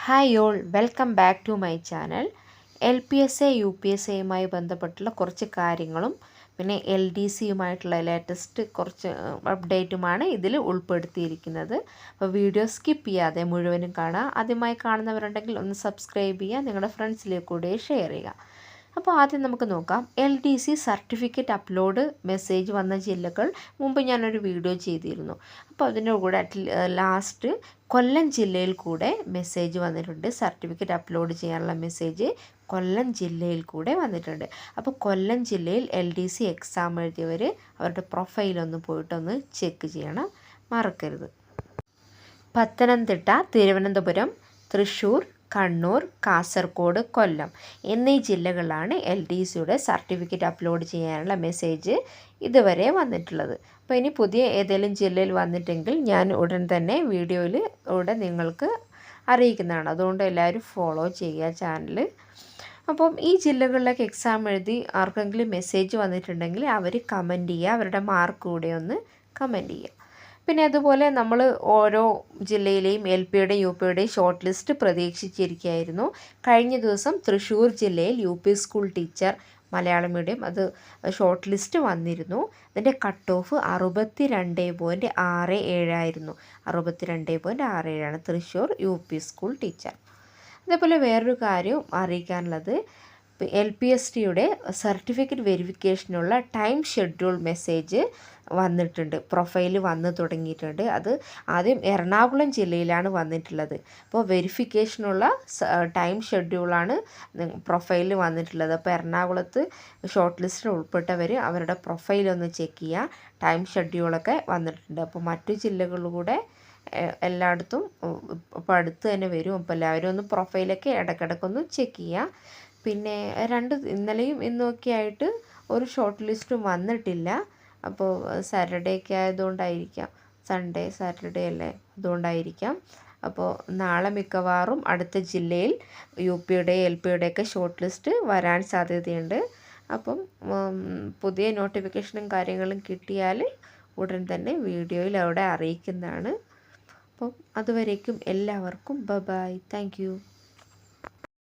Hi all, welcome back to my channel. LPSA UPSA യുമായി ബന്ധപ്പെട്ടുള്ള കുറച്ച് കാര്യങ്ങളും പിന്നെ LDC-യുമായിട്ടുള്ള ലേറ്റസ്റ്റ് കുറച്ച് അപ്ഡേറ്റുമാണ് ഇതിൽ ഉൾപ്പെടുത്തിയിരിക്കുന്നത്. അപ്പോൾ വീഡിയോ സ്കിപ്പ് ചെയ്യാതെ മുഴുവനും കാണുക. ആദ്യമായി കാണുന്നവരുണ്ടെങ്കിൽ ഒന്ന് സബ്സ്ക്രൈബ് ചെയ്യുക, നിങ്ങളുടെ ഫ്രണ്ട്സിലേക്ക് കൂടെ ഷെയർ ചെയ്യുക. അപ്പോൾ ആദ്യം നമുക്ക് നോക്കാം. LDC സർട്ടിഫിക്കറ്റ് അപ്ലോഡ് മെസ്സേജ് വന്ന ജില്ലകൾ മുമ്പ് ഞാനൊരു വീഡിയോ ചെയ്തിരുന്നു. അപ്പോൾ അതിൻ്റെ കൂടെ ലാസ്റ്റ് കൊല്ലം ജില്ലയിൽ കൂടെ മെസ്സേജ് വന്നിട്ടുണ്ട്. സർട്ടിഫിക്കറ്റ് അപ്ലോഡ് ചെയ്യാനുള്ള മെസ്സേജ് കൊല്ലം ജില്ലയിൽ കൂടെ വന്നിട്ടുണ്ട്. അപ്പോൾ കൊല്ലം ജില്ലയിൽ LDC എക്സാം എഴുതിയവർ അവരുടെ പ്രൊഫൈലൊന്ന് പോയിട്ടൊന്ന് ചെക്ക് ചെയ്യണം, മറക്കരുത്. പത്തനംതിട്ട, തിരുവനന്തപുരം, തൃശ്ശൂർ, കണ്ണൂർ, കാസർഗോഡ്, കൊല്ലം എന്നീ ജില്ലകളിലാണ് LDCയുടെ സർട്ടിഫിക്കറ്റ് അപ്ലോഡ് ചെയ്യാനുള്ള മെസ്സേജ് ഇതുവരെ വന്നിട്ടുള്ളത്. അപ്പോൾ ഇനി പുതിയ ഏതെങ്കിലും ജില്ലയിൽ വന്നിട്ടെങ്കിൽ ഞാൻ ഉടൻ തന്നെ വീഡിയോയിലൂടെ നിങ്ങൾക്ക് അറിയിക്കുന്നതാണ്. അതുകൊണ്ട് എല്ലാവരും ഫോളോ ചെയ്യുക ചാനൽ. അപ്പം ഈ ജില്ലകളിലേക്ക് എക്സാം എഴുതി ആർക്കെങ്കിലും മെസ്സേജ് വന്നിട്ടുണ്ടെങ്കിൽ അവർ കമൻറ്റ് ചെയ്യുക, അവരുടെ മാർക്ക് കൂടെ ഒന്ന് കമൻറ്റ് ചെയ്യുക. പിന്നെ അതുപോലെ നമ്മൾ ഓരോ ജില്ലയിലെയും LPയുടെയും UPയുടെയും ഷോർട്ട് ലിസ്റ്റ് പ്രതീക്ഷിച്ചിരിക്കുകയായിരുന്നു. കഴിഞ്ഞ ദിവസം തൃശ്ശൂർ ജില്ലയിൽ UP school teacher Malayalam medium അത് ഷോർട്ട് ലിസ്റ്റ് വന്നിരുന്നു. അതിൻ്റെ കട്ട് ഓഫ് 62.67 ആയിരുന്നു. 62.67 തൃശ്ശൂർ UP സ്കൂൾ ടീച്ചർ. അതേപോലെ വേറൊരു കാര്യം അറിയിക്കാനുള്ളത്, LPSTയുടെ സർട്ടിഫിക്കറ്റ് വെരിഫിക്കേഷനുള്ള ടൈം ഷെഡ്യൂൾ മെസ്സേജ് വന്നിട്ടുണ്ട്. പ്രൊഫൈൽ വന്ന് തുടങ്ങിയിട്ടുണ്ട്. അത് ആദ്യം എറണാകുളം ജില്ലയിലാണ് വന്നിട്ടുള്ളത്. അപ്പോൾ വെരിഫിക്കേഷനുള്ള ടൈം ഷെഡ്യൂളാണ് പ്രൊഫൈലിൽ വന്നിട്ടുള്ളത്. അപ്പോൾ എറണാകുളത്ത് ഷോർട്ട് ലിസ്റ്റിൽ ഉൾപ്പെട്ടവർ അവരുടെ പ്രൊഫൈലൊന്ന് ചെക്ക് ചെയ്യുക. ടൈം ഷെഡ്യൂളൊക്കെ വന്നിട്ടുണ്ട്. അപ്പോൾ മറ്റു ജില്ലകളിലൂടെ എല്ലായിടത്തും ഇപ്പോൾ അടുത്ത് തന്നെ വരും. അപ്പോൾ എല്ലാവരും ഒന്ന് പ്രൊഫൈലൊക്കെ ഇടയ്ക്കിടയ്ക്കൊന്ന് ചെക്ക് ചെയ്യുക. പിന്നെ ഇന്നലെയും ഇന്നൊക്കെ ആയിട്ട് ഒരു ഷോർട്ട് ലിസ്റ്റും വന്നിട്ടില്ല. അപ്പോൾ സാറ്റർഡേക്ക് ആയതുകൊണ്ടായിരിക്കാം, സൺഡേ സാറ്റർഡേ അല്ലേ, അതുകൊണ്ടായിരിക്കാം. അപ്പോൾ നാളെ മിക്കവാറും അടുത്ത ജില്ലയിൽ UPയുടെയും LPയുടെയൊക്കെ ഷോർട്ട് ലിസ്റ്റ് വരാൻ സാധ്യതയുണ്ട്. അപ്പം പുതിയ നോട്ടിഫിക്കേഷനും കാര്യങ്ങളും കിട്ടിയാൽ ഉടൻ തന്നെ വീഡിയോയിൽ അവിടെ അറിയിക്കുന്നതാണ്. അപ്പം അതുവരേക്കും എല്ലാവർക്കും ബൈ. Thank you.